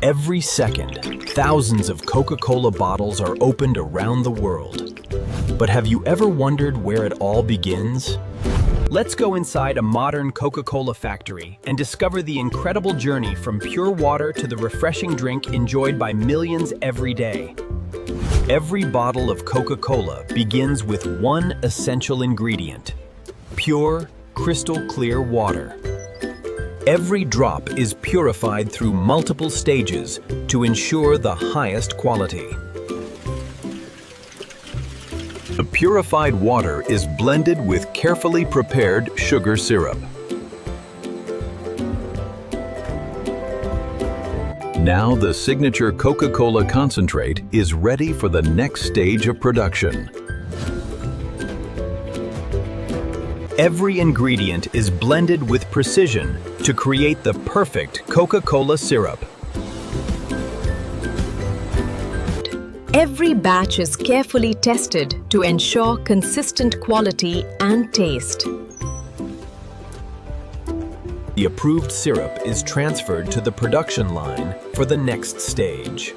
Every second, thousands of Coca-Cola bottles are opened around the world. But have you ever wondered where it all begins? Let's go inside a modern Coca-Cola factory and discover the incredible journey from pure water to the refreshing drink enjoyed by millions every day. Every bottle of Coca-Cola begins with one essential ingredient: pure, crystal clear water. Every drop is purified through multiple stages to ensure the highest quality. The purified water is blended with carefully prepared sugar syrup. Now the signature Coca-Cola concentrate is ready for the next stage of production. Every ingredient is blended with precision to create the perfect Coca-Cola syrup. Every batch is carefully tested to ensure consistent quality and taste. The approved syrup is transferred to the production line for the next stage.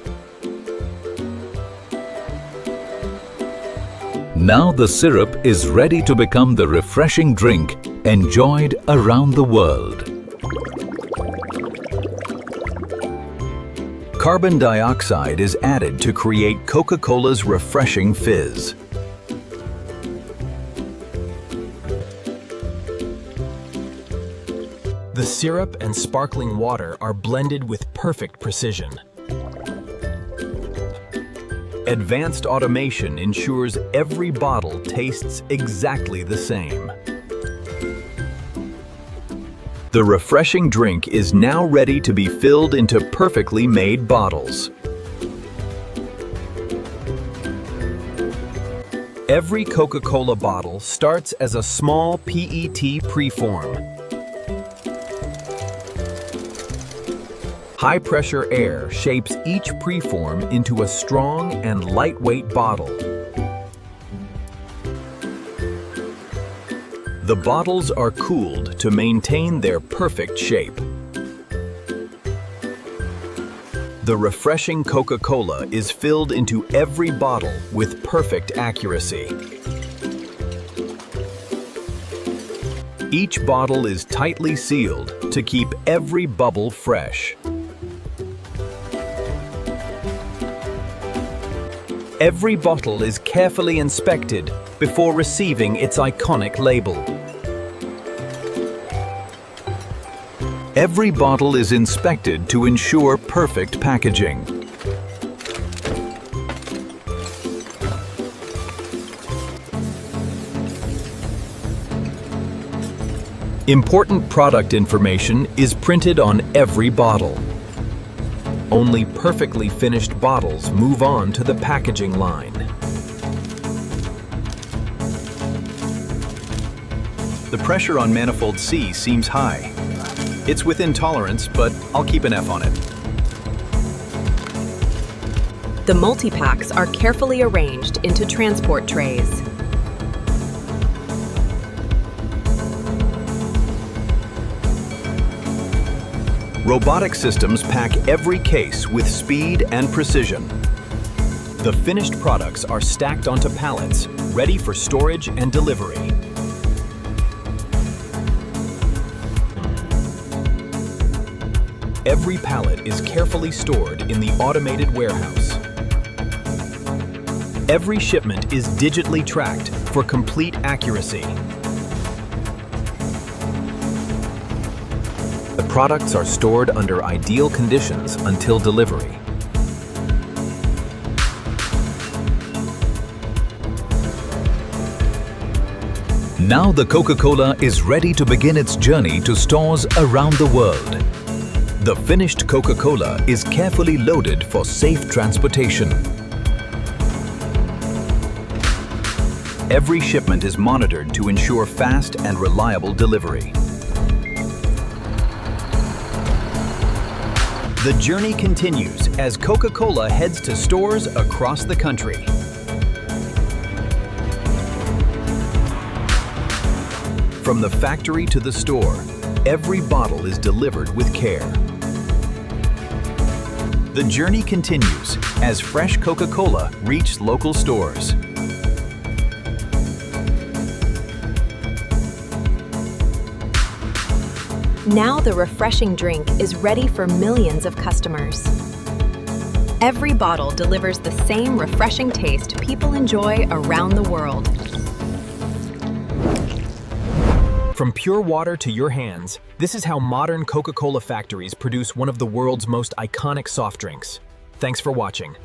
Now the syrup is ready to become the refreshing drink enjoyed around the world. Carbon dioxide is added to create Coca-Cola's refreshing fizz. The syrup and sparkling water are blended with perfect precision. Advanced automation ensures every bottle tastes exactly the same. The refreshing drink is now ready to be filled into perfectly made bottles. Every Coca-Cola bottle starts as a small PET preform. High-pressure air shapes each preform into a strong and lightweight bottle. The bottles are cooled to maintain their perfect shape. The refreshing Coca-Cola is filled into every bottle with perfect accuracy. Each bottle is tightly sealed to keep every bubble fresh. Every bottle is carefully inspected before receiving its iconic label. Every bottle is inspected to ensure perfect packaging. Important product information is printed on every bottle. Only perfectly finished bottles move on to the packaging line. The pressure on manifold C seems high. It's within tolerance, but I'll keep an F on it. The multi-packs are carefully arranged into transport trays. Robotic systems pack every case with speed and precision. The finished products are stacked onto pallets, ready for storage and delivery. Every pallet is carefully stored in the automated warehouse. Every shipment is digitally tracked for complete accuracy. The products are stored under ideal conditions until delivery. Now the Coca-Cola is ready to begin its journey to stores around the world. The finished Coca-Cola is carefully loaded for safe transportation. Every shipment is monitored to ensure fast and reliable delivery. The journey continues as Coca-Cola heads to stores across the country. From the factory to the store, every bottle is delivered with care. The journey continues as fresh Coca-Cola reach local stores. Now the refreshing drink is ready for millions of customers. Every bottle delivers the same refreshing taste people enjoy around the world. From pure water to your hands, this is how modern Coca-Cola factories produce one of the world's most iconic soft drinks. Thanks for watching.